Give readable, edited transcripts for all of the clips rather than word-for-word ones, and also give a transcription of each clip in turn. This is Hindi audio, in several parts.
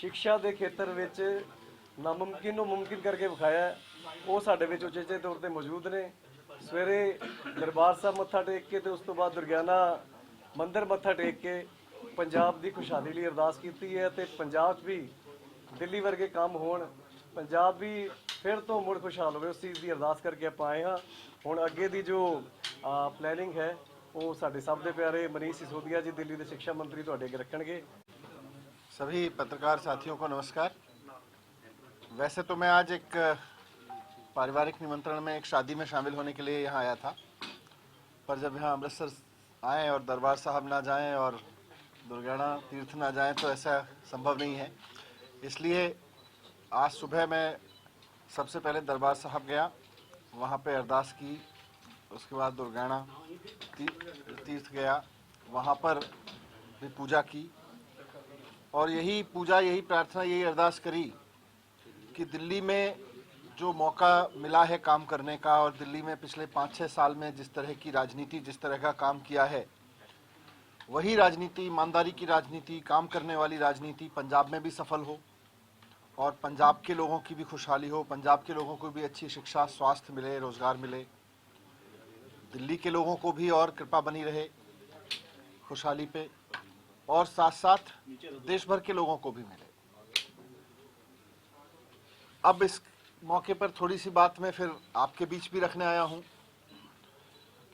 शिक्षा के खेत्र में नामुमकिन को मुमकिन करके विखाया है, वो साडे विच उचेचे तौर पर मौजूद ने। सवेरे दरबार साहब मत्था टेक के उस तो बाद दुर्गियाना मंदिर मत्था टेक के पंजाब की खुशहाली लिए अरदास की है। तो पंजाब भी दिल्ली वर्गे काम होण, पंजाब भी फिर तो मुड़ खुशहाल हो, उस चीज़ की अरदास करके आप आए हाँ। हुण अगे की जो प्लैनिंग है वो साडे सब दे प्यारे मनीष सिसोदिया जी दिल्ली के शिक्षा मंत्री तुहाडे अगे रखणगे। सभी पत्रकार साथियों को नमस्कार। वैसे तो मैं आज एक पारिवारिक निमंत्रण में एक शादी में शामिल होने के लिए यहाँ आया था, पर जब यहाँ अमृतसर आएँ और दरबार साहब ना जाएं और दुर्गियाना तीर्थ ना जाएं तो ऐसा संभव नहीं है। इसलिए आज सुबह मैं सबसे पहले दरबार साहब गया, वहाँ पे अरदास की, उसके बाद दुर्गियाना तीर्थ गया, वहाँ पर भी पूजा की और यही पूजा, यही प्रार्थना, यही अरदास करी कि दिल्ली में जो मौका मिला है काम करने का और दिल्ली में पिछले 5-6 साल में जिस तरह की राजनीति, जिस तरह का काम किया है, वही राजनीति, ईमानदारी की राजनीति, काम करने वाली राजनीति पंजाब में भी सफल हो और पंजाब के लोगों की भी खुशहाली हो, पंजाब के लोगों को भी अच्छी शिक्षा, स्वास्थ्य मिले, रोजगार मिले, दिल्ली के लोगों को भी और कृपा बनी रहे खुशहाली पे और साथ साथ देश भर के लोगों को भी मिले। अब इस मौके पर थोड़ी सी बात मैं फिर आपके बीच भी रखने आया हूं,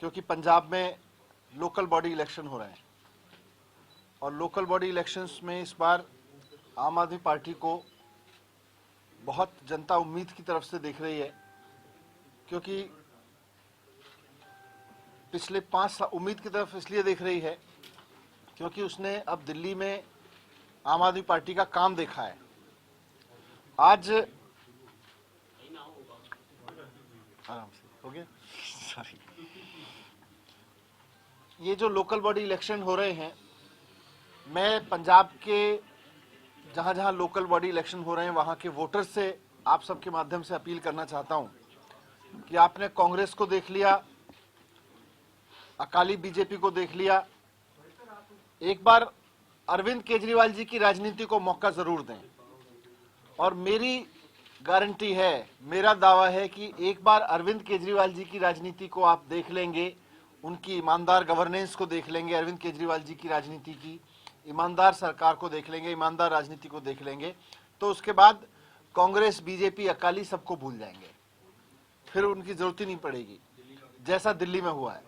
क्योंकि पंजाब में लोकल बॉडी इलेक्शन हो रहे हैं और लोकल बॉडी इलेक्शंस में इस बार आम आदमी पार्टी को बहुत जनता उम्मीद की तरफ से देख रही है, क्योंकि पिछले 5 साल उम्मीद की तरफ इसलिए देख रही है क्योंकि उसने अब दिल्ली में आम आदमी पार्टी का काम देखा है। आज आराम से हो गया, सॉरी। ये जो लोकल बॉडी इलेक्शन हो रहे हैं, मैं पंजाब के जहां जहां लोकल बॉडी इलेक्शन हो रहे हैं वहां के वोटर्स से आप सबके माध्यम से अपील करना चाहता हूं कि आपने कांग्रेस को देख लिया, अकाली बीजेपी को देख लिया, एक बार अरविंद केजरीवाल जी की राजनीति को मौका जरूर दें। और मेरी गारंटी है, मेरा दावा है कि एक बार अरविंद केजरीवाल जी की राजनीति को आप देख लेंगे, उनकी ईमानदार गवर्नेंस को देख लेंगे, अरविंद केजरीवाल जी की राजनीति की ईमानदार सरकार को देख लेंगे, ईमानदार राजनीति को देख लेंगे, तो उसके बाद कांग्रेस, बीजेपी, अकाली सबको भूल जाएंगे, फिर उनकी जरूरत ही नहीं पड़ेगी। जैसा दिल्ली में हुआ है,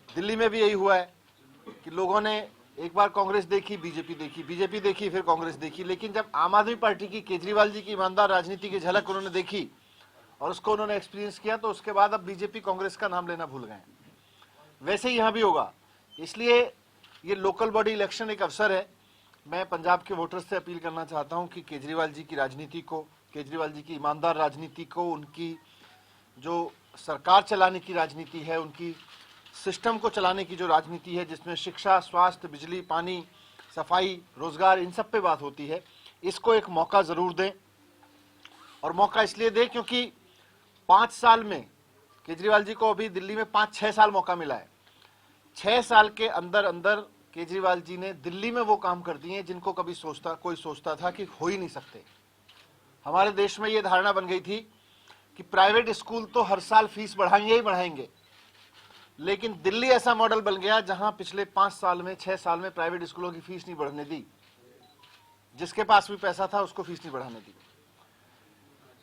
दिल्ली में भी यही हुआ है कि लोगों ने एक बार कांग्रेस देखी, बीजेपी देखी, बीजेपी देखी, फिर कांग्रेस देखी, लेकिन जब आम आदमी पार्टी की, केजरीवाल जी की ईमानदार राजनीति की झलक उन्होंने देखी और उसको उन्होंने एक्सपीरियंस किया, तो उसके बाद अब बीजेपी कांग्रेस का नाम लेना भूल गए। वैसे ही यहां भी होगा। इसलिए ये लोकल बॉडी इलेक्शन एक अवसर है। मैं पंजाब के वोटर्स से अपील करना चाहता हूं कि केजरीवाल जी की राजनीति को, केजरीवाल जी की ईमानदार राजनीति को, उनकी जो सरकार चलाने की राजनीति है, उनकी सिस्टम को चलाने की जो राजनीति है, जिसमें शिक्षा, स्वास्थ्य, बिजली, पानी, सफाई, रोजगार, इन सब पे बात होती है, इसको एक मौका जरूर दें। और मौका इसलिए दें क्योंकि 5 साल में केजरीवाल जी को अभी दिल्ली में 5-6 साल मौका मिला है। 6 साल के अंदर अंदर केजरीवाल जी ने दिल्ली में वो काम कर दिए जिनको कभी कोई सोचता था कि हो ही नहीं सकते। हमारे देश में ये धारणा बन गई थी कि प्राइवेट स्कूल तो हर साल फीस बढ़ाएंगे ही बढ़ाएंगे, लेकिन दिल्ली ऐसा मॉडल बन गया जहां पिछले 5 साल में, 6 साल में प्राइवेट स्कूलों की फीस नहीं बढ़ने दी। जिसके पास भी पैसा था उसको फीस नहीं बढ़ाने दी।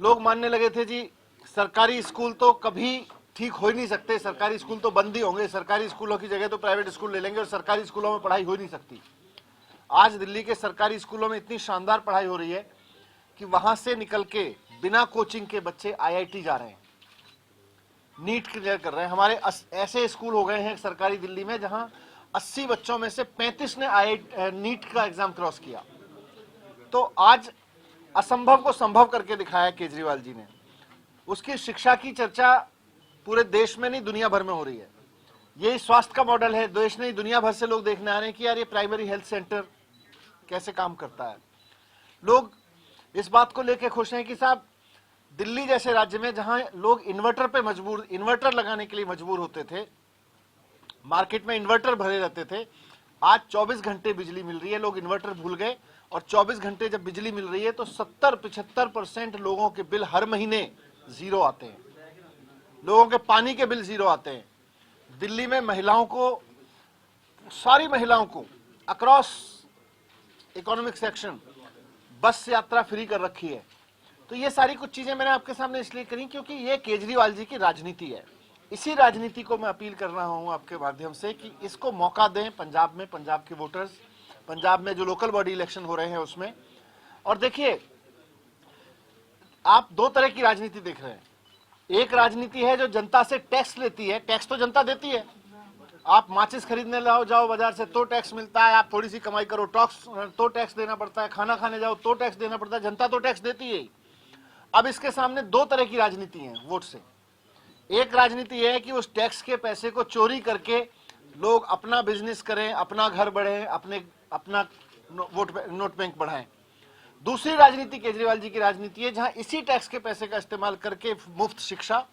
लोग मानने लगे थे जी सरकारी स्कूल तो कभी ठीक हो ही नहीं सकते, सरकारी स्कूल तो बंद ही होंगे, सरकारी स्कूलों की जगह तो प्राइवेट स्कूल ले लेंगे और सरकारी स्कूलों में पढ़ाई हो ही नहीं सकती। आज दिल्ली के सरकारी स्कूलों में इतनी शानदार पढ़ाई हो रही है कि वहां से निकल के बिना कोचिंग के बच्चे IIT जा रहे हैं, नीट क्लियर कर रहे हैं। हमारे ऐसे स्कूल हो गए हैं सरकारी दिल्ली में जहां 80 बच्चों में से 35 ने नीट का एग्जाम क्रॉस किया। तो आज असंभव को संभव करके दिखाया केजरीवाल जी ने। उसकी शिक्षा की चर्चा पूरे देश में नहीं, दुनिया भर में हो रही है। यही स्वास्थ्य का मॉडल है, देश नहीं दुनिया भर से लोग देखने आ रहे हैं कि यार ये प्राइमरी हेल्थ सेंटर कैसे काम करता है। लोग इस बात को लेकर खुश हैं कि साहब दिल्ली जैसे राज्य में जहां लोग इन्वर्टर लगाने के लिए मजबूर होते थे, मार्केट में इन्वर्टर भरे रहते थे, आज 24 घंटे बिजली मिल रही है। लोग इन्वर्टर भूल गए और 24 घंटे जब बिजली मिल रही है तो 70-75% लोगों के बिल हर महीने जीरो आते हैं, लोगों के पानी के बिल जीरो आते हैं। दिल्ली में महिलाओं को, सारी महिलाओं को अक्रॉस इकोनॉमिक सेक्शन बस यात्रा फ्री कर रखी है। तो ये सारी कुछ चीजें मैंने आपके सामने इसलिए करी क्योंकि ये केजरीवाल जी की राजनीति है। इसी राजनीति को मैं अपील कर रहा हूं आपके माध्यम से कि इसको मौका दें पंजाब में, पंजाब के वोटर्स, पंजाब में जो लोकल बॉडी इलेक्शन हो रहे हैं उसमें। और देखिए, आप दो तरह की राजनीति देख रहे हैं। एक राजनीति है जो जनता से टैक्स लेती है, टैक्स तो जनता देती है। आप माचिस खरीदने जाओ बाजार से तो टैक्स मिलता है, आप थोड़ी सी कमाई करो तो टैक्स देना पड़ता है, खाना खाने जाओ तो टैक्स देना पड़ता है, जनता तो टैक्स देती है। अब इसके सामने दो तरह की राजनीति है वोट से। एक राजनीति यह है कि उस टैक्स के पैसे को चोरी करके लोग अपना बिजनेस करें, अपना घर बढ़े, अपना नोट बैंक बढ़ाएं। दूसरी राजनीति केजरीवाल जी की राजनीति है जहां इसी टैक्स के पैसे का इस्तेमाल करके मुफ्त शिक्षा,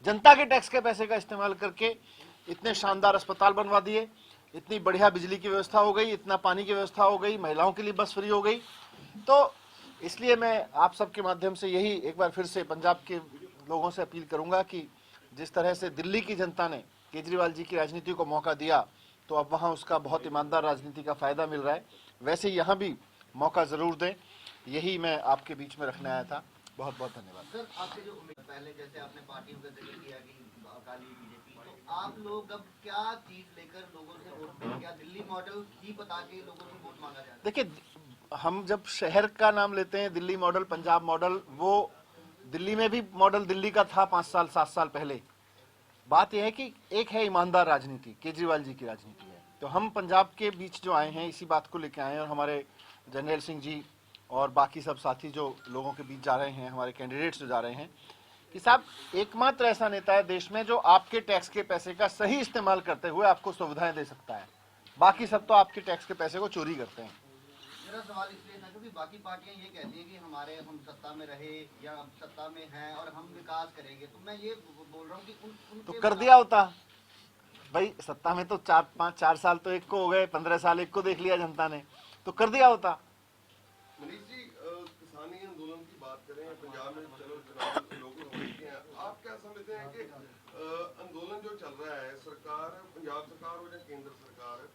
जनता के टैक्स के पैसे का इस्तेमाल करके इतने शानदार अस्पताल बनवा दिए, इतनी बढ़िया बिजली की व्यवस्था हो गई, इतना पानी की व्यवस्था हो गई, महिलाओं के लिए बस फ्री हो गई। तो इसलिए मैं आप सबके माध्यम से यही एक बार फिर से पंजाब के लोगों से अपील करूंगा कि जिस तरह से दिल्ली की जनता ने केजरीवाल जी की राजनीति को मौका दिया तो अब वहां उसका बहुत ईमानदार राजनीति का फायदा मिल रहा है, वैसे यहाँ भी मौका जरूर दें। यही मैं आपके बीच में रखने आया था। बहुत बहुत धन्यवाद। सर, आपके जो पहले जैसे आपने पार्टियों का जिक्र किया कि अकाली बीजेपी, तो आप लोग अब क्या चीज लेकर लोगों से वोट दें? क्या दिल्ली मॉडल ही बता के लोगों से वोट मांगा जाता है? देखिए, हम जब शहर का नाम लेते हैं, दिल्ली मॉडल, पंजाब मॉडल, वो दिल्ली में भी मॉडल दिल्ली का था 5 साल 7 साल पहले। बात यह है कि एक है ईमानदार राजनीति, केजरीवाल जी की राजनीति है। तो हम पंजाब के बीच जो आए हैं इसी बात को लेकर आए हैं, और हमारे जनरल सिंह जी और बाकी सब साथी जो लोगों के बीच जा रहे हैं, हमारे कैंडिडेट्स जो जा रहे हैं, कि साहब एकमात्र ऐसा नेता है देश में जो आपके टैक्स के पैसे का सही इस्तेमाल करते हुए आपको सुविधाएं दे सकता है। बाकी सब तो आपके टैक्स के पैसे को चोरी करते हैं। मेरा सवाल इसलिए था क्योंकि बाकी पार्टियां ये कहती है कि हम सत्ता में रहे या अब सत्ता में हैं और हम विकास करेंगे, तो मैं ये बोल रहा हूँ कि तो कर दिया होता भाई, सत्ता में तो 4 साल तो एक को हो गए, 15 साल एक को देख लिया जनता ने, तो कर दिया होता। मनीष जी, किसानी आंदोलन की बात करें, पंजाब में चलो चुनाव लोग हो चुके हैं, आप क्या समझते हैं कि आंदोलन जो चल रहा है, सरकार, पंजाब सरकार हो या केंद्र सरकार,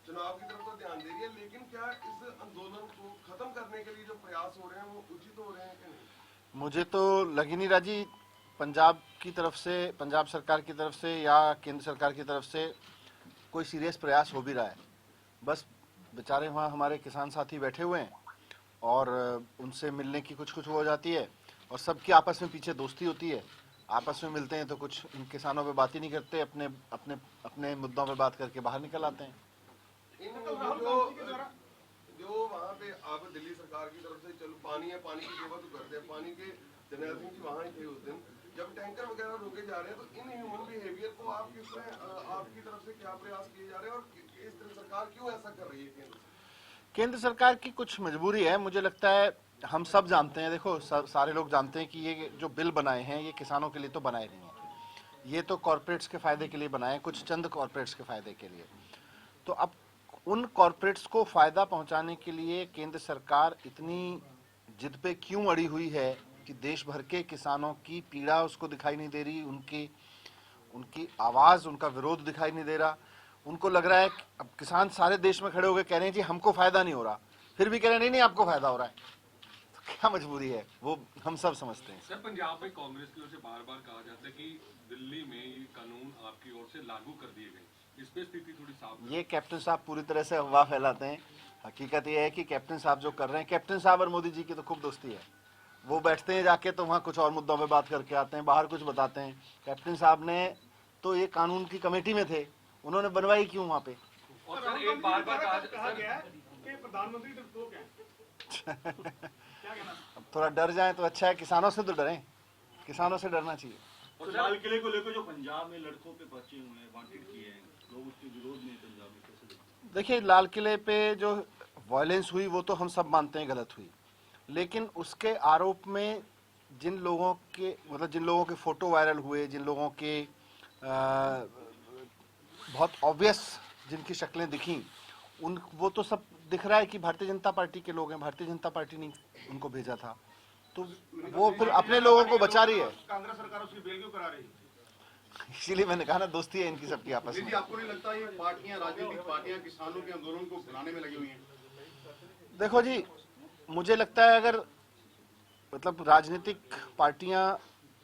चुनाव की तरफ तो ध्यान दे रही है, लेकिन क्या इस आंदोलन को खत्म करने के लिए जो प्रयास हो रहे हैं वो उचित हो रहे हैं कि नहीं? मुझे तो लग ही नहीं रहा जी, पंजाब की तरफ से, पंजाब सरकार की तरफ से या केंद्र सरकार की तरफ से कोई सीरियस प्रयास हो भी रहा है। बस बेचारे वहाँ हमारे किसान साथी बैठे हुए हैं और उनसे मिलने की कुछ हो जाती है, और सबकी आपस में पीछे दोस्ती होती है, आपस में मिलते हैं तो कुछ इन किसानों पे बात ही नहीं करते, अपने अपने अपने मुद्दों पे बात करके बाहर निकल आते हैं। जो वहाँ पे आप दिल्ली सरकार की तरफ से चलो पानी है, पानी की सेवा तो करते हैं, पानी के जनरल सिंह जी वहाँ ही थे उस दिन, जब टैंकर वगैरह रोके जा रहे हैं, तो इन ह्यूमन बिहेवियर को आप आपकी तरफ से क्या प्रयास किए जा रहे हैं, और इस तरह सरकार क्यों ऐसा कर रही है? केंद्र सरकार की कुछ मजबूरी है, मुझे लगता है हम सब जानते हैं। देखो, सारे लोग जानते हैं कि ये जो बिल बनाए हैं ये किसानों के लिए तो बनाए नहीं हैं, ये तो कॉरपोरेट्स के फायदे के लिए बनाए, कुछ चंद कॉरपोरेट्स के फायदे के लिए। तो अब उन कॉरपोरेट्स को फायदा पहुंचाने के लिए केंद्र सरकार इतनी जिद पे क्यों अड़ी हुई है कि देश भर के किसानों की पीड़ा उसको दिखाई नहीं दे रही, उनकी आवाज, उनका विरोध दिखाई नहीं दे रहा। उनको लग रहा है कि अब किसान सारे देश में खड़े हो गए कह रहे हैं जी हमको फायदा नहीं हो रहा, फिर भी कह रहे हैं नहीं आपको फायदा हो रहा है। तो क्या मजबूरी है, वो हम सब समझते हैं। सर, पंजाब में कांग्रेस की ओर से बार बार कहा जाता है कि दिल्ली में ये कानून आपकी ओर से लागू कर दिए गए, इस पे स्थिति थोड़ी साफ। ये कैप्टन साहब पूरी तरह से अफवाह फैलाते हैं। हकीकत ये है कि कैप्टन साहब जो कर रहे हैं, कैप्टन साहब और मोदी जी की तो खूब दोस्ती है, वो बैठते हैं जाके तो वहाँ कुछ और मुद्दों पे बात करके आते हैं, बाहर कुछ बताते हैं। कैप्टन साहब ने तो ये कानून की कमेटी में थे, उन्होंने बनवाई क्यों वहाँ पे? और सर, एक बार कहा गया है कि प्रधानमंत्री डरपोक हैं। क्या कहना? अब थोड़ा डर जाए तो अच्छा है, किसानों से तो डरें, किसानों से डरना चाहिए। और लाल किले को लेकर जो पंजाब में लड़कों पे पर्चे हुए हैं, वांटेड किए हैं लोग, उसके विरोध में पंजाब में कैसे देखते हैं? देखिए, लाल किले पे जो वायलेंस हुई वो तो हम सब मानते हैं गलत हुई, लेकिन उसके आरोप में जिन लोगों के फोटो वायरल हुए, जिन लोगों के बहुत ऑब्वियस जिनकी शक्लें दिखी, वो तो सब दिख रहा है कि भारतीय जनता पार्टी के लोग हैं, भारतीय जनता पार्टी ने उनको भेजा था, तो वो फिर अपने लोगों को बचा रही है। कांग्रेस सरकार उसकी बेल क्यों करा रही है? इसीलिए मैंने कहा ना, दोस्ती है इनकी सबकी आपस में। आपको नहीं लगता ये पार्टियां, राजनीतिक पार्टियां किसानों के आंदोलन को भुलाने में लगी हुई हैं? देखो जी, मुझे लगता है अगर मतलब राजनीतिक पार्टियां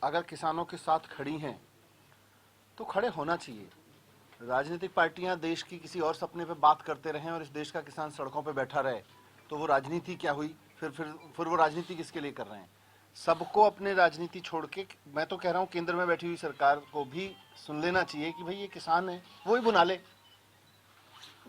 अगर किसानों के साथ खड़ी हैं तो खड़े होना चाहिए। राजनीतिक पार्टियां देश की किसी और सपने पे बात करते रहें और इस देश का किसान सड़कों पे बैठा रहे तो वो राजनीति क्या हुई? फिर वो राजनीति किसके लिए कर रहे हैं? सबको अपने राजनीति छोड़ के, मैं तो कह रहा हूँ केंद्र में बैठी हुई सरकार को भी सुन लेना चाहिए कि भाई ये किसान है, वो ही बुला ले।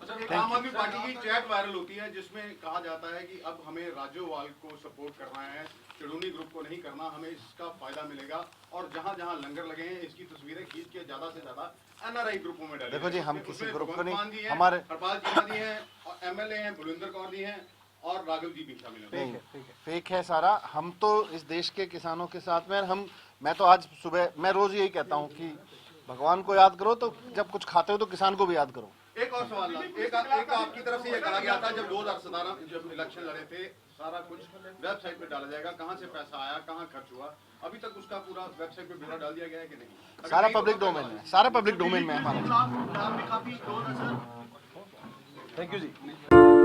आम आदमी पार्टी की चैट वायरल होती है जिसमें कहा जाता है कि अब हमें राजोवाल को सपोर्ट करना है, चिड़ूनी ग्रुप को नहीं करना, हमें इसका फायदा मिलेगा, और जहां जहां लंगर लगे हैं इसकी तस्वीरें खींच के ज्यादा से ज्यादा एनआरआई ग्रुपों में डालें। देखो जी, हम किसी ग्रुप को नहीं, हमारे हमारे हरपाल चीमा जी हैं, एमएलए हैं, बुलविंदर कौर जी हैं, और राघव जी भी शामिल हैं। फेक है सारा। हम तो इस देश के किसानों के साथ में, मैं तो आज सुबह, मैं रोज यही कहता हूँ कि भगवान को याद करो तो जब कुछ खाते हो तो किसान को भी याद करो। एक और सवाल, एक आपकी तरफ से ये कहा गया था जब 2017 जब इलेक्शन लड़े थे, सारा कुछ वेबसाइट पे डाला जाएगा, कहां से पैसा आया, कहां खर्च हुआ, अभी तक उसका पूरा वेबसाइट पे ब्यौरा डाल दिया गया है कि नहीं? सारा पब्लिक डोमेन में, सारा पब्लिक डोमेन में है हमारा। Thank you ji.